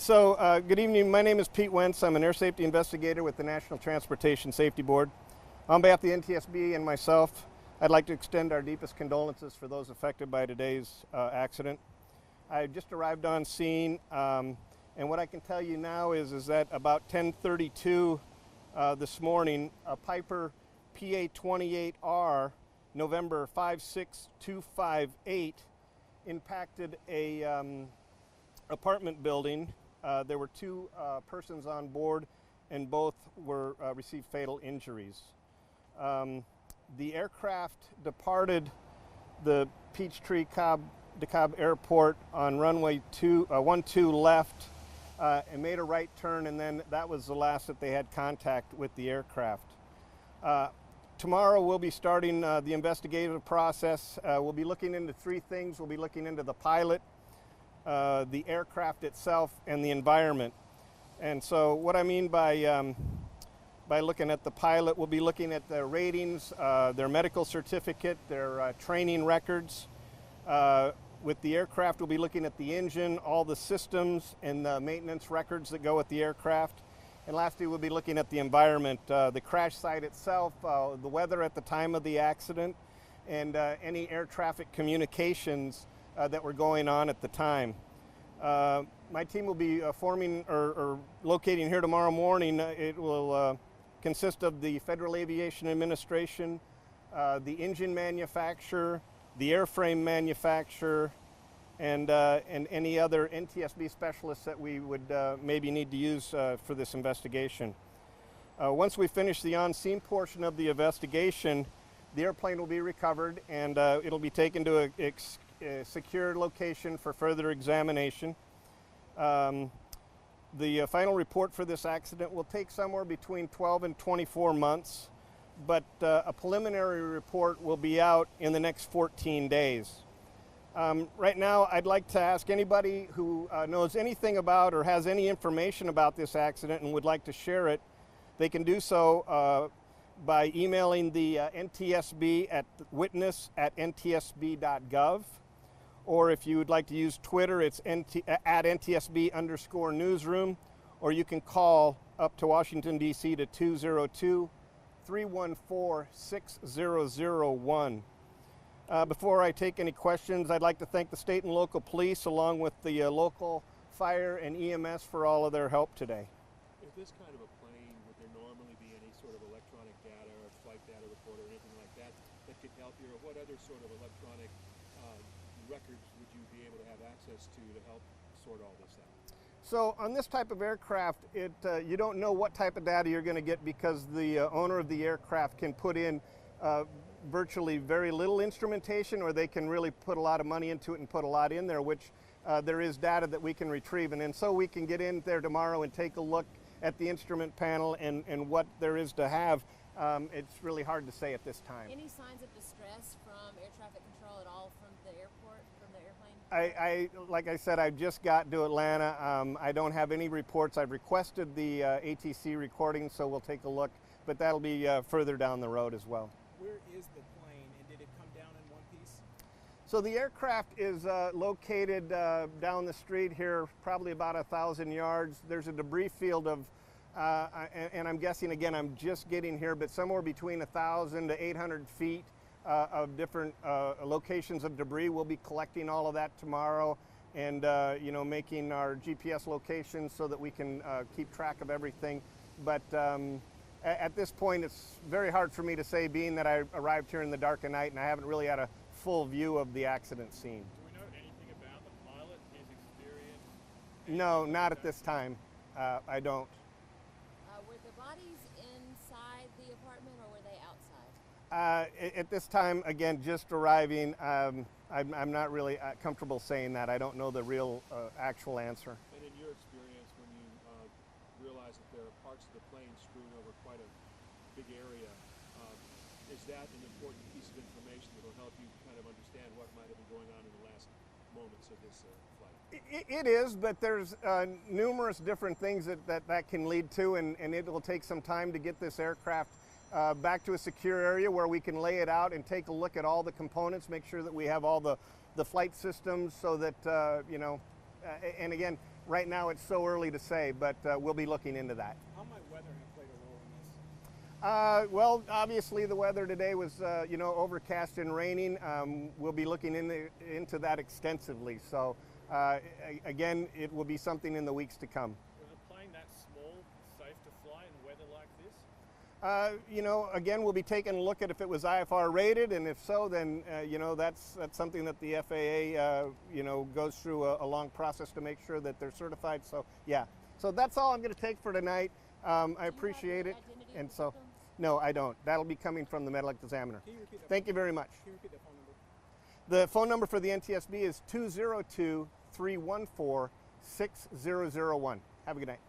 Good evening. My name is Pete Wentz. I'm an air safety investigator with the National Transportation Safety Board. On behalf of the NTSB and myself, I'd like to extend our deepest condolences for those affected by today's accident. I just arrived on scene, and what I can tell you now is that about 10:32 this morning, a Piper PA-28R, November 56258, impacted a apartment building. There were two persons on board, and both received fatal injuries. The aircraft departed the Peachtree DeKalb Airport on runway 12 left and made a right turn, and then that was the last that they had contact with the aircraft. Tomorrow we'll be starting the investigative process. We'll be looking into three things. We'll be looking into the pilot, the aircraft itself, and the environment. And so what I mean by looking at the pilot, we'll be looking at their ratings, their medical certificate, their training records. With the aircraft, we'll be looking at the engine, all the systems, and the maintenance records that go with the aircraft. And lastly, we'll be looking at the environment, the crash site itself, the weather at the time of the accident, and any air traffic communications that were going on at the time. My team will be forming or locating here tomorrow morning. It will consist of the Federal Aviation Administration, the engine manufacturer, the airframe manufacturer, and any other NTSB specialists that we would maybe need to use for this investigation. Once we finish the on-scene portion of the investigation, the airplane will be recovered, and it'll be taken to a secure location for further examination. The final report for this accident will take somewhere between 12 and 24 months, but a preliminary report will be out in the next 14 days. Right now, I'd like to ask anybody who knows anything about or has any information about this accident and would like to share it, they can do so by emailing the NTSB at witness@ntsb.gov. Or if you would like to use Twitter, it's at NTSB_newsroom, or you can call up to Washington, D.C. to 202-314-6001. Before I take any questions, I'd like to thank the state and local police along with the local fire and EMS for all of their help today. Is this kind of a plane, would there normally be any sort of electronic data or flight data report or anything like that that could help you? Or what other sort of electronic records would you be able to have access to help sort all this out? So on this type of aircraft, you don't know what type of data you're going to get because the owner of the aircraft can put in virtually very little instrumentation, or they can really put a lot of money into it and put a lot in there, which there is data that we can retrieve. And so we can get in there tomorrow and take a look at the instrument panel and what there is to have. It's really hard to say at this time. Any signs of distress from air traffic control at all from the airport, from the airplane? Like I said, I just got to Atlanta. I don't have any reports. I've requested the ATC recording, so we'll take a look, but that'll be further down the road as well. Where is the plane, and did it come down in one piece? So the aircraft is located down the street here, probably about 1,000 yards. There's a debris field of, and I'm guessing, again, I'm just getting here, but somewhere between 1,000 to 800 feet of different locations of debris. We'll be collecting all of that tomorrow and making our GPS locations so that we can keep track of everything. But at this point, it's very hard for me to say, being that I arrived here in the dark of night and I haven't really had a full view of the accident scene. Do we know anything about the pilot, his experience? No, not at this time. I don't. Were the bodies inside the apartment, or were they outside? At this time, again, just arriving, I'm not really comfortable saying that. I don't know the real actual answer. And in your experience, when you realize that there are parts of the plane strewn over quite a big area, is that an important piece of information that will help you kind of understand what might have been going on in the last moments of this flight? It is, but there's numerous different things that can lead to, and it will take some time to get this aircraft back to a secure area where we can lay it out and take a look at all the components, make sure that we have all the flight systems so that, and again, right now it's so early to say, but we'll be looking into that. How might weather have played a role in this? Well, obviously the weather today was, overcast and raining. We'll be looking into that extensively. So, again, it will be something in the weeks to come. Was a plane that small safe to fly in weather like this? Again, we'll be taking a look at if it was IFR rated, and if so, then, that's something that the FAA, goes through a long process to make sure that they're certified. So, yeah. So that's all I'm going to take for tonight. I appreciate it. And so, no, I don't. That'll be coming from the medical examiner. Can you repeat that? Thank you very much. Can you repeat that phone number? The phone number for the NTSB is 202-314-6001. Have a good night.